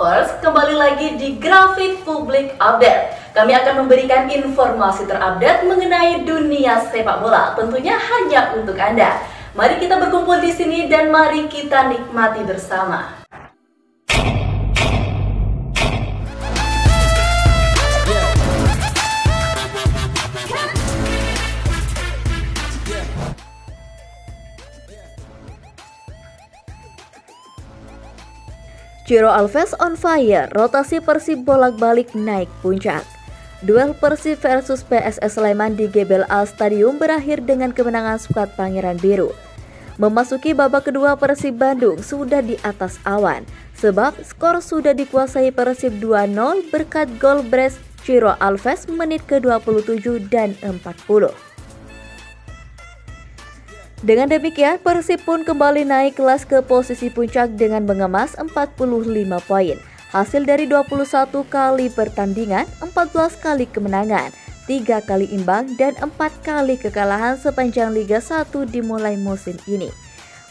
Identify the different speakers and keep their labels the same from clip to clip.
Speaker 1: lovers, kembali lagi di Grafik Publik Update. Kami akan memberikan informasi terupdate mengenai dunia sepak bola, tentunya hanya untuk Anda. Mari kita berkumpul di sini dan mari kita nikmati bersama.
Speaker 2: Ciro Alves on fire, rotasi Persib bolak-balik naik puncak. Duel Persib versus PSS Sleman di GBLA Stadium berakhir dengan kemenangan skuad Pangeran Biru. Memasuki babak kedua, Persib Bandung sudah di atas awan, sebab skor sudah dikuasai Persib 2-0 berkat gol brace Ciro Alves menit ke-27 dan 40. Dengan demikian, Persib pun kembali naik kelas ke posisi puncak dengan mengemas 45 poin. Hasil dari 21 kali pertandingan, 14 kali kemenangan, 3 kali imbang, dan 4 kali kekalahan sepanjang Liga 1 dimulai musim ini.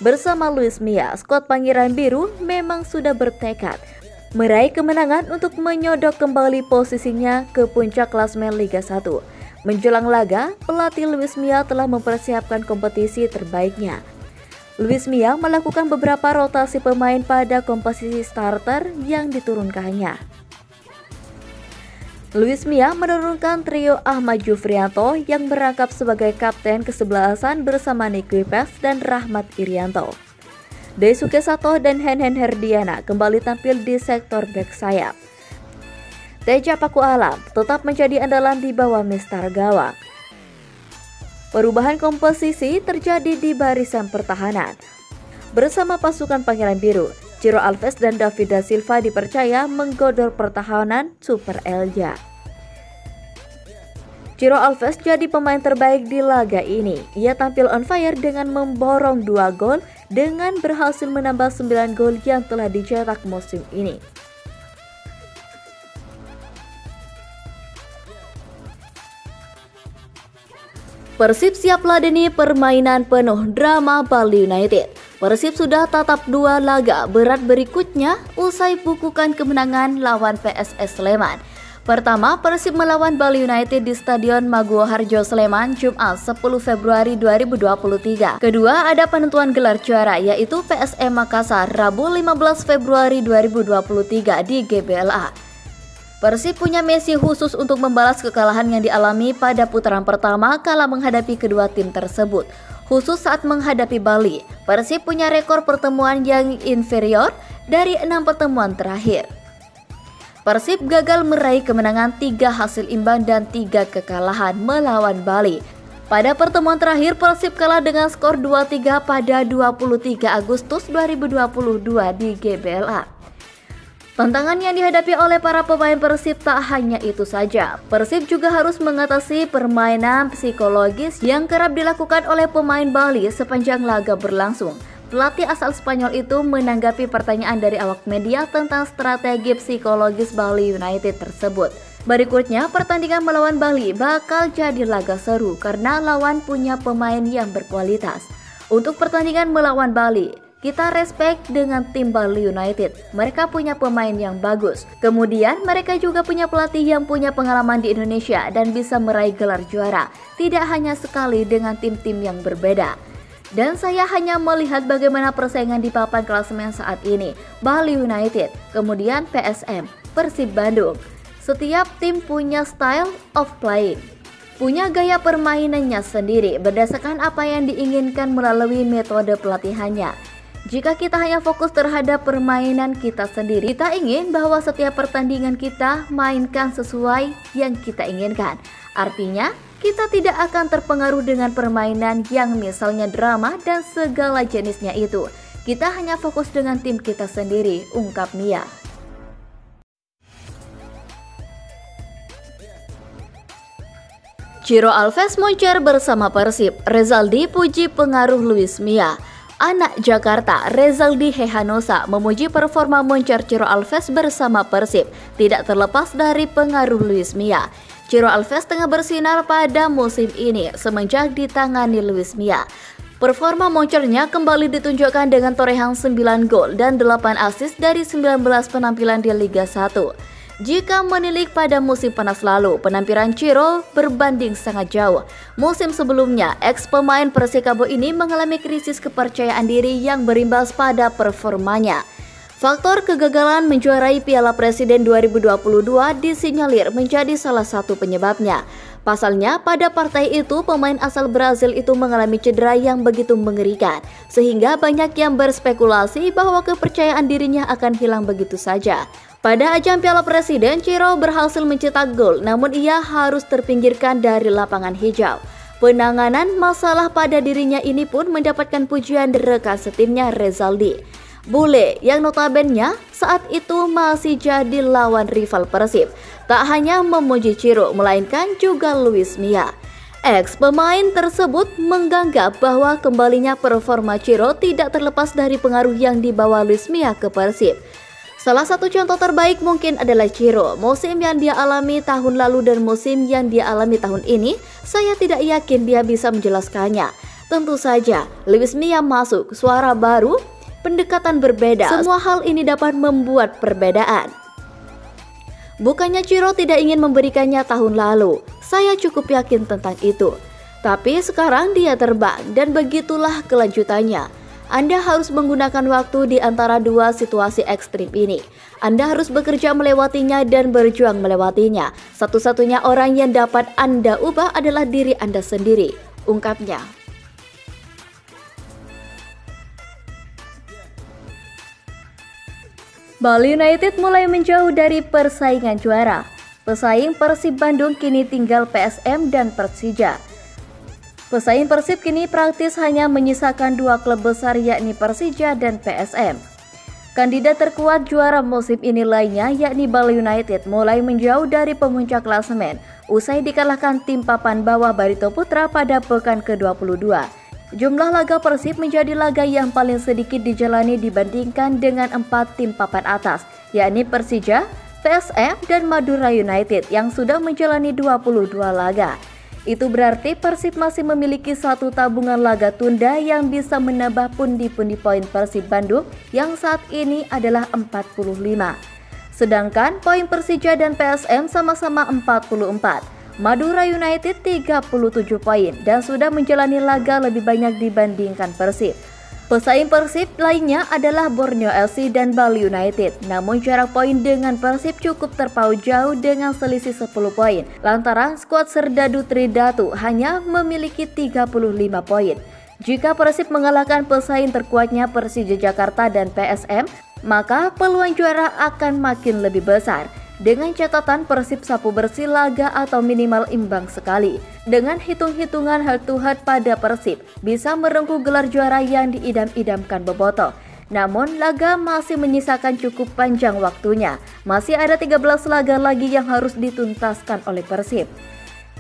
Speaker 2: Bersama Luis Mia, skuad Pangeran Biru memang sudah bertekad meraih kemenangan untuk menyodok kembali posisinya ke puncak klasemen Liga 1. Menjelang laga, pelatih Luis Mia telah mempersiapkan kompetisi terbaiknya. Luis Mia melakukan beberapa rotasi pemain pada komposisi starter yang diturunkannya. Luis Mia menurunkan trio Ahmad Jufrianto yang merangkap sebagai kapten kesebelasan bersama Niki Pes dan Rahmat Irianto. Daisuke Sato dan Hen Herdiana kembali tampil di sektor bek sayap. Teja Paku Alam tetap menjadi andalan di bawah mistar gawang. Perubahan komposisi terjadi di barisan pertahanan. Bersama pasukan Pangeran Biru, Ciro Alves dan David da Silva dipercaya menggodor pertahanan Super Elja. Ciro Alves jadi pemain terbaik di laga ini. Ia tampil on fire dengan memborong 2 gol dengan berhasil menambah 9 gol yang telah dicetak musim ini. Persib siap ladeni permainan penuh drama Bali United. Persib sudah tatap 2 laga berat berikutnya usai bukukan kemenangan lawan PSS Sleman. Pertama, Persib melawan Bali United di Stadion Maguwo Harjo Sleman Jumat 10 Februari 2023. Kedua, ada penentuan gelar juara yaitu PSM Makassar Rabu 15 Februari 2023 di GBLA. Persib punya misi khusus untuk membalas kekalahan yang dialami pada putaran pertama kala menghadapi kedua tim tersebut. Khusus saat menghadapi Bali, Persib punya rekor pertemuan yang inferior dari 6 pertemuan terakhir. Persib gagal meraih kemenangan 3 hasil imbang dan 3 kekalahan melawan Bali. Pada pertemuan terakhir, Persib kalah dengan skor 2-3 pada 23 Agustus 2022 di GBLA. Tantangan yang dihadapi oleh para pemain Persib tak hanya itu saja. Persib juga harus mengatasi permainan psikologis yang kerap dilakukan oleh pemain Bali sepanjang laga berlangsung. Pelatih asal Spanyol itu menanggapi pertanyaan dari awak media tentang strategi psikologis Bali United tersebut. Berikutnya, pertandingan melawan Bali bakal jadi laga seru karena lawan punya pemain yang berkualitas. Untuk pertandingan melawan Bali, kita respect dengan tim Bali United. Mereka punya pemain yang bagus. Kemudian mereka juga punya pelatih yang punya pengalaman di Indonesia dan bisa meraih gelar juara. Tidak hanya sekali dengan tim-tim yang berbeda. Dan saya hanya melihat bagaimana persaingan di papan klasemen saat ini. Bali United, kemudian PSM, Persib Bandung. Setiap tim punya style of playing. Punya gaya permainannya sendiri berdasarkan apa yang diinginkan melalui metode pelatihannya. Jika kita hanya fokus terhadap permainan kita sendiri, kita ingin bahwa setiap pertandingan kita mainkan sesuai yang kita inginkan. Artinya, kita tidak akan terpengaruh dengan permainan yang misalnya drama dan segala jenisnya itu. Kita hanya fokus dengan tim kita sendiri, ungkap Mia. Ciro Alves moncer bersama Persib, Rezaldi puji pengaruh Luis Mia. Anak Jakarta, Rezaldi Hehanosa memuji performa moncer Ciro Alves bersama Persib, tidak terlepas dari pengaruh Luis Mia. Ciro Alves tengah bersinar pada musim ini semenjak ditangani Luis Mia. Performa moncernya kembali ditunjukkan dengan torehan 9 gol dan 8 assist dari 19 penampilan di Liga 1. Jika menilik pada musim panas lalu, penampilan Ciro berbanding sangat jauh. Musim sebelumnya, ex-pemain Persikabo ini mengalami krisis kepercayaan diri yang berimbas pada performanya. Faktor kegagalan menjuarai Piala Presiden 2022 disinyalir menjadi salah satu penyebabnya. Pasalnya, pada partai itu pemain asal Brazil itu mengalami cedera yang begitu mengerikan, sehingga banyak yang berspekulasi bahwa kepercayaan dirinya akan hilang begitu saja. Pada ajang Piala Presiden, Ciro berhasil mencetak gol, namun ia harus terpinggirkan dari lapangan hijau. Penanganan masalah pada dirinya ini pun mendapatkan pujian dari rekan setimnya Rezaldi. Bule yang notabene saat itu masih jadi lawan rival Persib, tak hanya memuji Ciro melainkan juga Luis Mia. Ex-pemain tersebut menganggap bahwa kembalinya performa Ciro tidak terlepas dari pengaruh yang dibawa Luis Mia ke Persib. Salah satu contoh terbaik mungkin adalah Ciro. Musim yang dia alami tahun lalu dan musim yang dia alami tahun ini, saya tidak yakin dia bisa menjelaskannya. Tentu saja, Luis Mia masuk, suara baru, pendekatan berbeda. Semua hal ini dapat membuat perbedaan. Bukannya Ciro tidak ingin memberikannya tahun lalu, saya cukup yakin tentang itu. Tapi sekarang dia terbang dan begitulah kelanjutannya. Anda harus menggunakan waktu di antara dua situasi ekstrim ini. Anda harus bekerja melewatinya dan berjuang melewatinya. Satu-satunya orang yang dapat Anda ubah adalah diri Anda sendiri, ungkapnya. Bali United mulai menjauh dari persaingan juara. Pesaing Persib Bandung kini tinggal PSM dan Persija. Pesaing Persib kini praktis hanya menyisakan dua klub besar yakni Persija dan PSM. Kandidat terkuat juara musim ini lainnya yakni Bali United mulai menjauh dari pemuncak klasemen usai dikalahkan tim papan bawah Barito Putra pada pekan ke-22. Jumlah laga Persib menjadi laga yang paling sedikit dijalani dibandingkan dengan 4 tim papan atas, yakni Persija, PSM, dan Madura United yang sudah menjalani 22 laga. Itu berarti Persib masih memiliki satu tabungan laga tunda yang bisa menambah pundi-pundi poin Persib Bandung yang saat ini adalah 45. Sedangkan poin Persija dan PSM sama-sama 44. Madura United 37 poin dan sudah menjalani laga lebih banyak dibandingkan Persib. Pesaing Persib lainnya adalah Borneo FC dan Bali United. Namun jarak poin dengan Persib cukup terpaut jauh dengan selisih 10 poin. Lantaran skuad Serdadu Tridatu hanya memiliki 35 poin. Jika Persib mengalahkan pesaing terkuatnya Persija Jakarta dan PSM, maka peluang juara akan makin lebih besar. Dengan catatan Persib sapu bersih laga atau minimal imbang sekali. Dengan hitung-hitungan head to head pada Persib bisa merengkuh gelar juara yang diidam-idamkan Bobotoh. Namun laga masih menyisakan cukup panjang waktunya. Masih ada 13 laga lagi yang harus dituntaskan oleh Persib.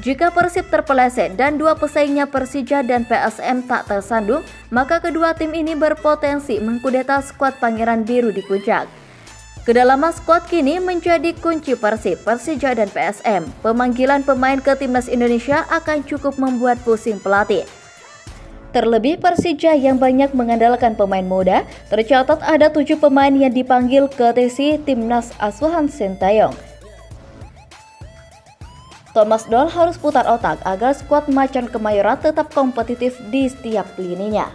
Speaker 2: Jika Persib terpeleset dan dua pesaingnya Persija dan PSM tak tersandung, maka kedua tim ini berpotensi mengkudeta skuad Pangeran Biru di puncak. Kedalaman skuad kini menjadi kunci Persib, Persija, dan PSM. Pemanggilan pemain ke timnas Indonesia akan cukup membuat pusing pelatih. Terlebih Persija yang banyak mengandalkan pemain muda, tercatat ada 7 pemain yang dipanggil ke TC timnas asuhan Sintayong. Thomas Doll harus putar otak agar skuad Macan Kemayoran tetap kompetitif di setiap lininya.